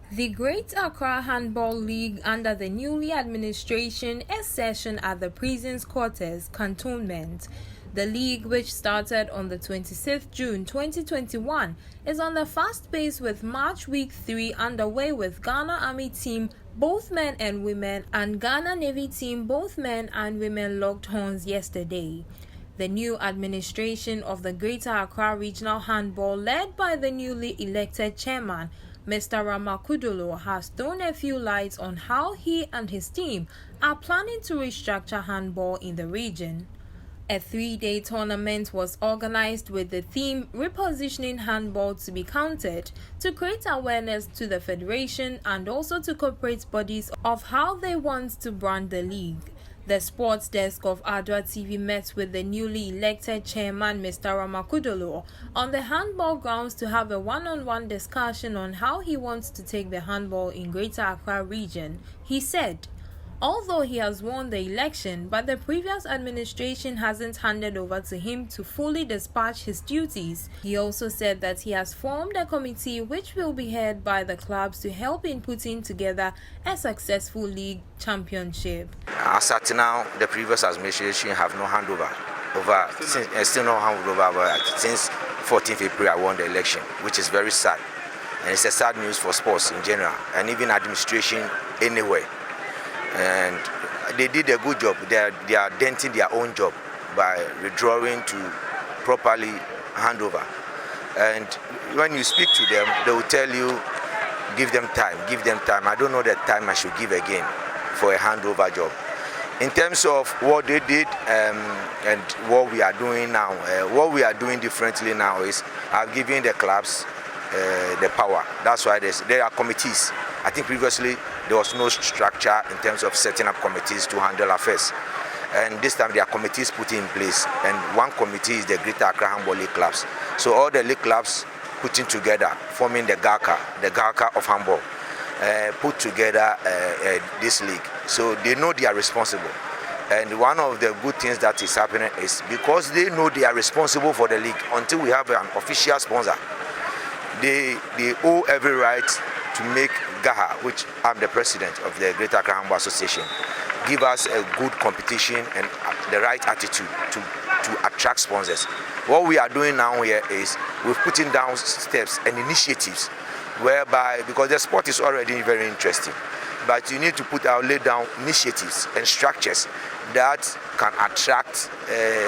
The Greater Accra Handball League under the newly administration is session at the prison's quarters, Cantonments. The league, which started on the 26th June 2021, is on the fast pace with March Week 3 underway with Ghana Army team, both men and women, and Ghana Navy team, both men and women, locked horns yesterday. The new administration of the Greater Accra Regional Handball, led by the newly elected chairman, Mr. Ramakudolo, has thrown a few lights on how he and his team are planning to restructure handball in the region. A 3-day tournament was organized with the theme Repositioning Handball to be Counted, to create awareness to the federation and also to corporate bodies of how they want to brand the league. The sports desk of Adwa TV met with the newly elected chairman, Mr. Ramakudolo, on the handball grounds to have a one-on-one discussion on how he wants to take the handball in Greater Accra region. He said, although he has won the election, but the previous administration hasn't handed over to him to fully dispatch his duties. He also said that he has formed a committee which will be headed by the clubs to help in putting together a successful league championship. As at now, the previous administration have no handover still no handover since 14th April I won the election, which is very sad. And it's a sad news for sports in general and even administration anywhere. And they did a good job. They are denting their own job by withdrawing to properly hand over. And when you speak to them, they will tell you, give them time. I don't know the time I should give again for a handover job. In terms of what they did and what we are doing now, what we are doing differently now is I've given the clubs the power. That's why there are committees. I think previously there was no structure in terms of setting up committees to handle affairs. And this time there are committees put in place. And one committee is the Greater Accra Handball League clubs. So all the league clubs putting together, forming the GACA of handball, put together this league. So they know they are responsible. And one of the good things that is happening is because they know they are responsible for the league, until we have an official sponsor, they owe every right to make GAHA, which I'm the president of the Greater Accra Handball Association, give us a good competition and the right attitude to attract sponsors. What we are doing now here is we're putting down steps and initiatives whereby, because the sport is already very interesting, but you need to lay down initiatives and structures that can attract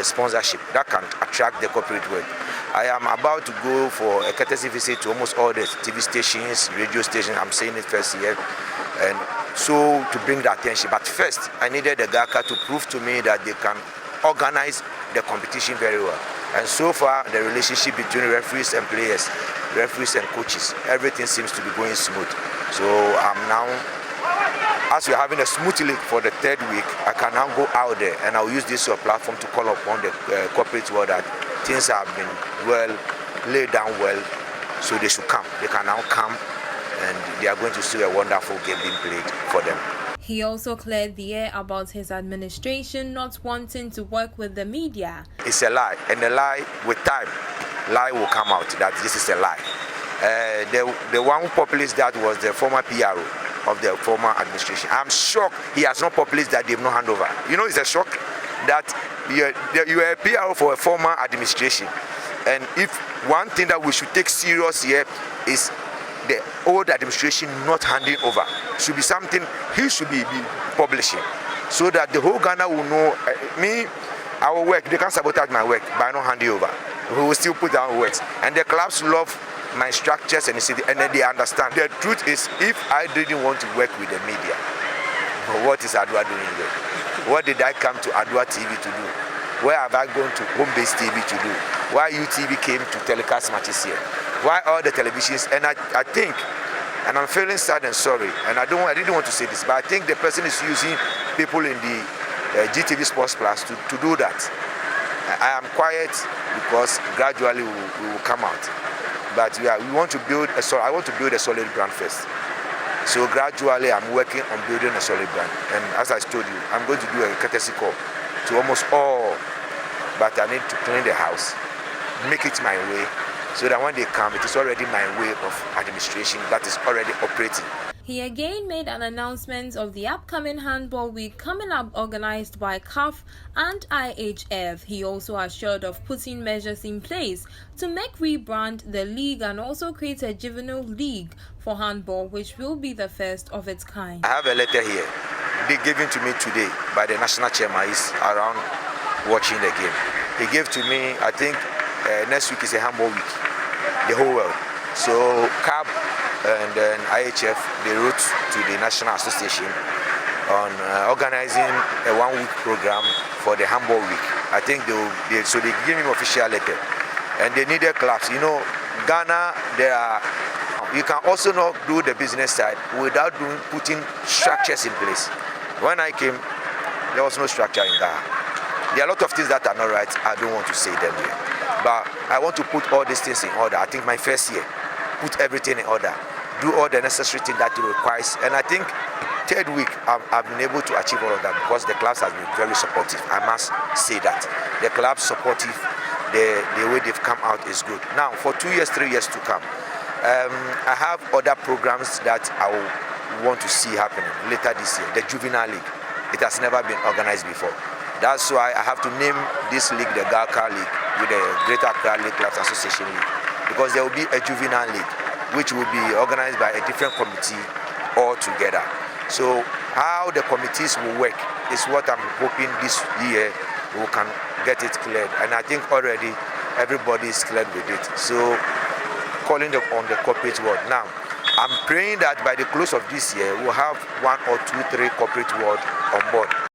sponsorship, that can attract the corporate world. I am about to go for a courtesy visit to almost all the TV stations, radio stations. I'm saying it first here, and so to bring the attention. But first, I needed the GACA to prove to me that they can organize the competition very well. And so far, the relationship between referees and players, referees and coaches, everything seems to be going smooth. So I'm now, as we're having a smooth league for the 3rd week, I can now go out there and I'll use this platform to call upon the corporate world that things have been well laid down well, so they should come. They can now come and they are going to see a wonderful game being played for them. He also cleared the air about his administration not wanting to work with the media. It's a lie, and a lie with time, lie will come out that this is a lie. The one who populated that was the former PRO of the former administration. I'm shocked he has not populated that they have no handover. You know, it's a shock that you are a PRO for a former administration. And if one thing that we should take serious here is the old administration not handing over, should be something he should be publishing, so that the whole Ghana will know, our work, they can sabotage my work by not handing over. We will still put down works. And the clubs love my structures and then they understand. The truth is, if I didn't want to work with the media, what is Adwa doing here? What did I come to Adwa TV to do? Where have I gone to home-based TV to do? Why UTV came to telecast matches here? Why all the televisions? And I think, and I'm feeling sad and sorry, and I didn't want to say this, but I think the person is using people in the GTV Sports Plus to do that. I am quiet because gradually we will come out. But we want to build I want to build a solid brand first. So gradually I'm working on building a solid brand. And as I told you, I'm going to do a courtesy call to almost all, but I need to clean the house, make it my way, so that when they come, it is already my way of administration that is already operating. He again made an announcement of the upcoming Handball Week coming up, organized by CAF and IHF. He also assured of putting measures in place to rebrand the league and also create a juvenile league for handball, which will be the first of its kind. I have a letter here given to me today by the national chairman. He's around watching the game. He gave to me, I think next week is a handball week, the whole world. So CAB and then IHF, they wrote to the National Association on organizing a one-week program for the handball week. I think so they gave him an official letter, and they needed clubs. You know, Ghana, you can also not do the business side without putting structures in place. When I came, there was no structure in Ghana. There are a lot of things that are not right. I don't want to say them here, but I want to put all these things in order. I think my first year, put everything in order, do all the necessary things that it requires, and I think third week I've been able to achieve all of that because the clubs have been very supportive. I must say that the clubs supportive, the way they've come out is good. Now for 2 years, 3 years to come, I have other programs that I want to see happening later this year. The juvenile league, it has never been organized before. That's why I have to name this league the Galka League with the Greater Accra League Clubs Association League, because there will be a juvenile league which will be organized by a different committee altogether. So how the committees will work is what I'm hoping this year we can get it cleared, and I think already everybody is cleared with it. So calling on the corporate world now, I'm praying that by the close of this year we'll have 1 or 2, 3 corporate world on board.